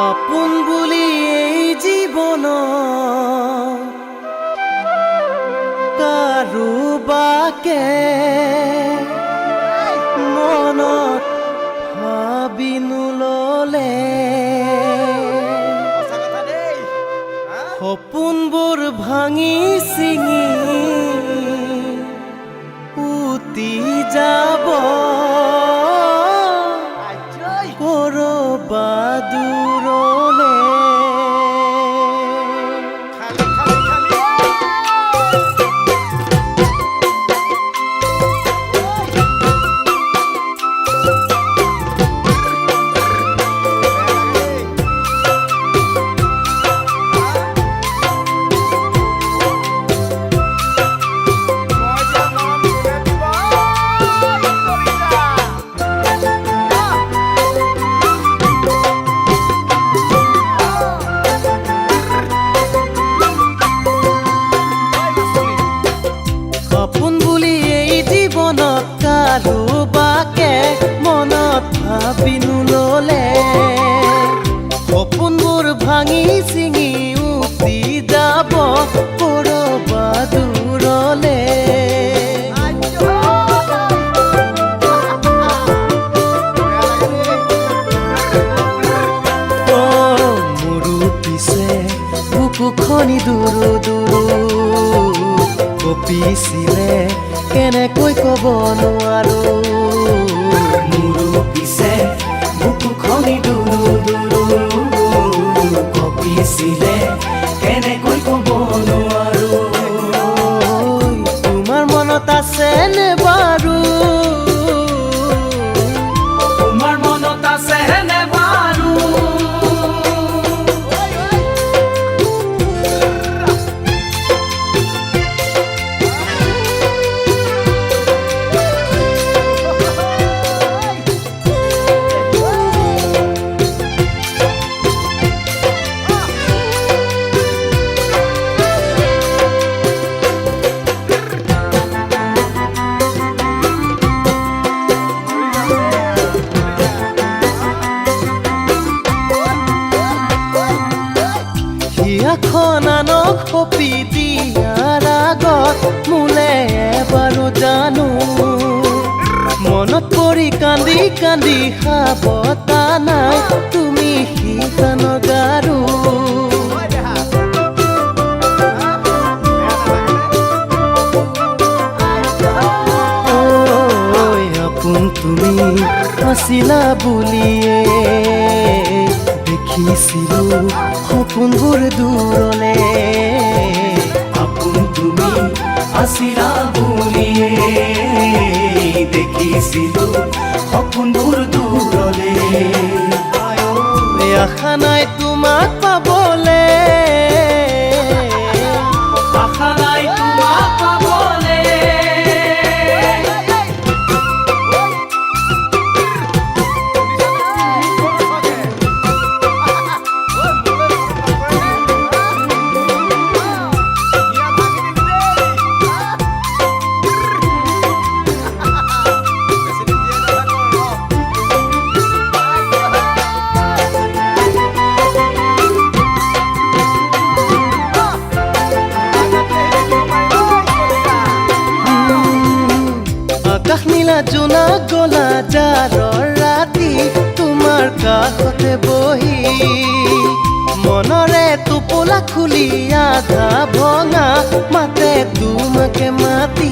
আপোন বুলি এই জীৱন কাৰোবাকে মনত ভাবি নললে সপোনবোৰ ভাঙি ছিঙি উটি যাব কৰবাত দূৰলে। সপোন বুলি এই জীৱনত কাৰোবাকে মনত ভাবি নললে সপোনবোৰ ভাঙি ছিঙি উটি যাব কৰবাত দূৰলে। মোৰো পিছে বুকু খনি দূৰো দূৰো কঁপিছিলে কেনেকৈ ক'ব নোৱাৰো। মোৰো পিছে বুকু খনি দূৰো দূৰো কঁপিছিলে কেনেকৈ ক'ব নোৱাৰো। তোমাৰ মনত আছে নে বাৰু তোমাৰ মনত আছে নে বাৰু হিয়াখন আনক সপি দিয়াৰ আগত মোলে এবাৰো জানো মনত পৰি কান্দি কান্দি সাৱতানাই তুমি সিখন গাৰু। আপোন তুমি আছিলা বুলিয়ে দেখিছিলো সপোনবোৰ দূৰলে। আপোন তুমি আছিলা বুলিয়ে দেখিছিলো সপোনবোৰ দূৰলে। আশা নাই তোমাক পাবলে আশা নাই তোমাক পাবলে। আকাশ নীলা জোনা গলা জাৰৰ ৰাতি তোমাৰ কাষতে বহি মনৰে টোপোলা খুলি আধা ভঙা মাতে তোমাকে মাতি।